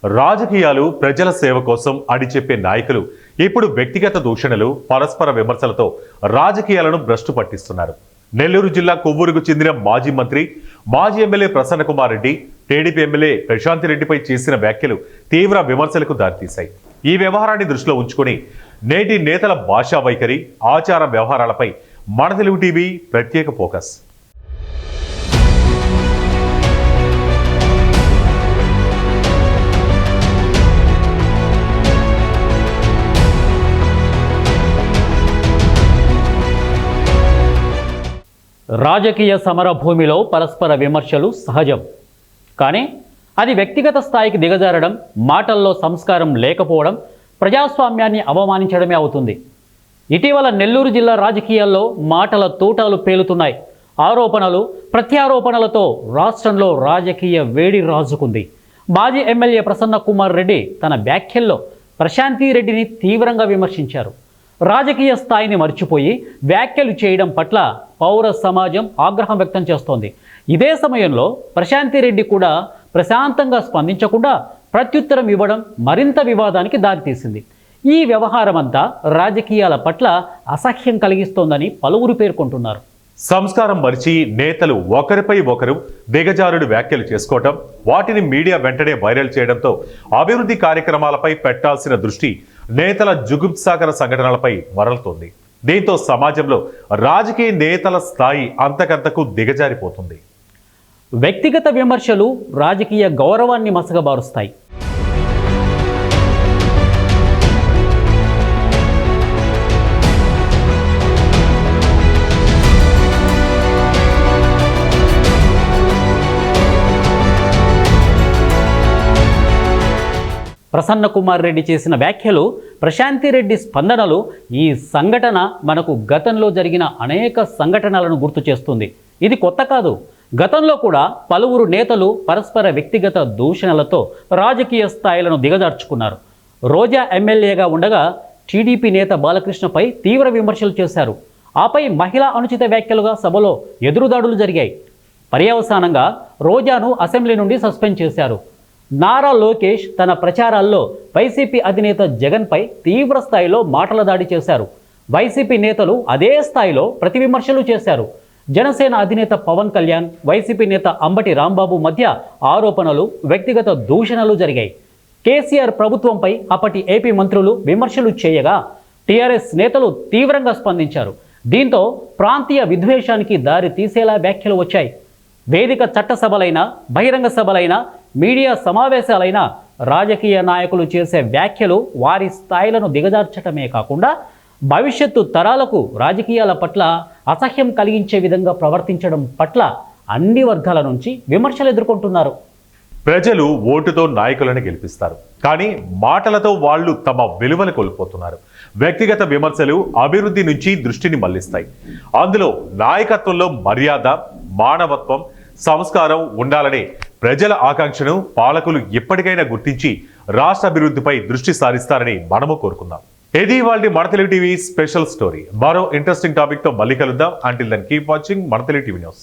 రాజకీయాలు ప్రజల సేవ కోసం అడిచెప్పే నాయకులు ఇప్పుడు వ్యక్తిగత దూషణలు, పరస్పర విమర్శలతో రాజకీయాలను భ్రష్టు పట్టిస్తున్నారు. నెల్లూరు జిల్లా కొవ్వూరుకు చెందిన మాజీ మంత్రి, మాజీ MLA Prasanna Kumar Reddy, TDP MLA Prashanti రెడ్డిపై చేసిన వ్యాఖ్యలు తీవ్ర విమర్శలకు దారితీశాయి. ఈ వ్యవహారాన్ని దృష్టిలో ఉంచుకొని నేటి నేతల భాషా వైఖరి, ఆచార వ్యవహారాలపై మన తెలుగు టీవీ ప్రత్యేక ఫోకస్. రాజకీయ సమర భూమిలో పరస్పర విమర్శలు సహజం. కానీ అది వ్యక్తిగత స్థాయికి దిగజారడం, మాటల్లో సంస్కారం లేకపోవడం, ప్రజాస్వామ్యాన్ని అవమానించడమే అవుతుంది. ఇటీవల నెల్లూరు జిల్లా రాజకీయాల్లో మాటల తూటాలు పేలుతున్నాయి. ఆరోపణలు, ప్రత్యారోపణలతో రాష్ట్రంలో రాజకీయ వేడి రాజుకుంది. మాజీ ఎమ్మెల్యే ప్రసన్న కుమార్ రెడ్డి తన వ్యాఖ్యల్లో ప్రశాంతి రెడ్డిని తీవ్రంగా విమర్శించారు. రాజకీయ స్థాయిని మర్చిపోయి వ్యాఖ్యలు చేయడం పట్ల పౌర సమాజం ఆగ్రహం వ్యక్తం చేస్తోంది. ఇదే సమయంలో ప్రశాంతి రెడ్డి కూడా ప్రశాంతంగా స్పందించకుండా ప్రత్యుత్తరం ఇవ్వడం మరింత వివాదానికి దారితీసింది. ఈ వ్యవహారం అంతా రాజకీయాల పట్ల అసహ్యం కలిగిస్తోందని పలువురు పేర్కొంటున్నారు. సంస్కారం మరిచి నేతలు ఒకరిపై ఒకరు దిగజారుడు వ్యాఖ్యలు చేసుకోవటం, వాటిని మీడియా వెంటనే వైరల్ చేయడంతో అభివృద్ధి కార్యక్రమాలపై పెట్టాల్సిన దృష్టి నేతల జుగుప్సాకర సంఘటనలపై మరలుతోంది. దీంతో సమాజంలో రాజకీయ నేతల స్థాయి అంతకంతకు దిగజారిపోతుంది. వ్యక్తిగత విమర్శలు రాజకీయ గౌరవాన్ని మసకబారుస్తాయి. ప్రసన్న కుమార్ రెడ్డి చేసిన వ్యాఖ్యలు, ప్రశాంతి రెడ్డి స్పందనలు, ఈ సంఘటన మనకు గతంలో జరిగిన అనేక సంఘటనలను గుర్తు చేస్తుంది. ఇది కొత్త కాదు. గతంలో కూడా పలువురు నేతలు పరస్పర వ్యక్తిగత దూషణలతో రాజకీయ స్థాయిలను దిగజార్చుకున్నారు. రోజా ఎమ్మెల్యేగా ఉండగా టీడీపీ నేత బాలకృష్ణపై తీవ్ర విమర్శలు చేశారు. ఆపై మహిళా అనుచిత వ్యాఖ్యలుగా సభలో ఎదురుదాడులు జరిగాయి. పర్యవసానంగా రోజాను అసెంబ్లీ నుండి సస్పెండ్ చేశారు. నారా లోకేష్ తన ప్రచారాల్లో వైసీపీ అధినేత జగన్పై తీవ్ర స్థాయిలో మాటల దాడి చేశారు. వైసీపీ నేతలు అదే స్థాయిలో ప్రతి విమర్శలు చేశారు. జనసేన అధినేత పవన్ కళ్యాణ్, వైసీపీ నేత అంబటి రాంబాబు మధ్య ఆరోపణలు, వ్యక్తిగత దూషణలు జరిగాయి. కేసీఆర్ ప్రభుత్వంపై అప్పటి ఏపీ మంత్రులు విమర్శలు చేయగా టీఆర్ఎస్ నేతలు తీవ్రంగా స్పందించారు. దీంతో ప్రాంతీయ విద్వేషానికి దారి తీసేలా వ్యాఖ్యలు వచ్చాయి. వేదిక చట్టసభలైనా, బహిరంగ సభలైనా, మీడియా సమావేశాలైనా రాజకీయ నాయకులు చేసే వ్యాఖ్యలు వారి స్థాయిలను దిగజార్చటమే కాకుండా భవిష్యత్తు తరాలకు రాజకీయాల పట్ల అసహ్యం కలిగించే విధంగా ప్రవర్తించడం పట్ల అన్ని వర్గాల నుంచి విమర్శలు ఎదుర్కొంటున్నారు. ప్రజలు ఓటుతో నాయకులను గెలిపిస్తారు, కానీ మాటలతో వాళ్ళు తమ విలువలు కోల్పోతున్నారు. వ్యక్తిగత విమర్శలు అభివృద్ధి నుంచి దృష్టిని మళ్లిస్తాయి. అందులో నాయకత్వంలో మర్యాద, మానవత్వం, సంస్కారం ఉండాలనే ప్రజల ఆకాంక్షను పాలకులు ఎప్పటికైనా గుర్తించి రాష్ట్ర అభివృద్ధిపై దృష్టి సారిస్తారని మనము కోరుకుందాం. ఇది ఇవాల్టి మన తెలుగు టీవీ స్పెషల్ స్టోరీ. మరో ఇంట్రెస్టింగ్ టాపిక్ తో మళ్ళీ కలుద్దాం. అంటిల్ దెన్ కీప్ వాచింగ్ మన తెలుగు టీవీ న్యూస్.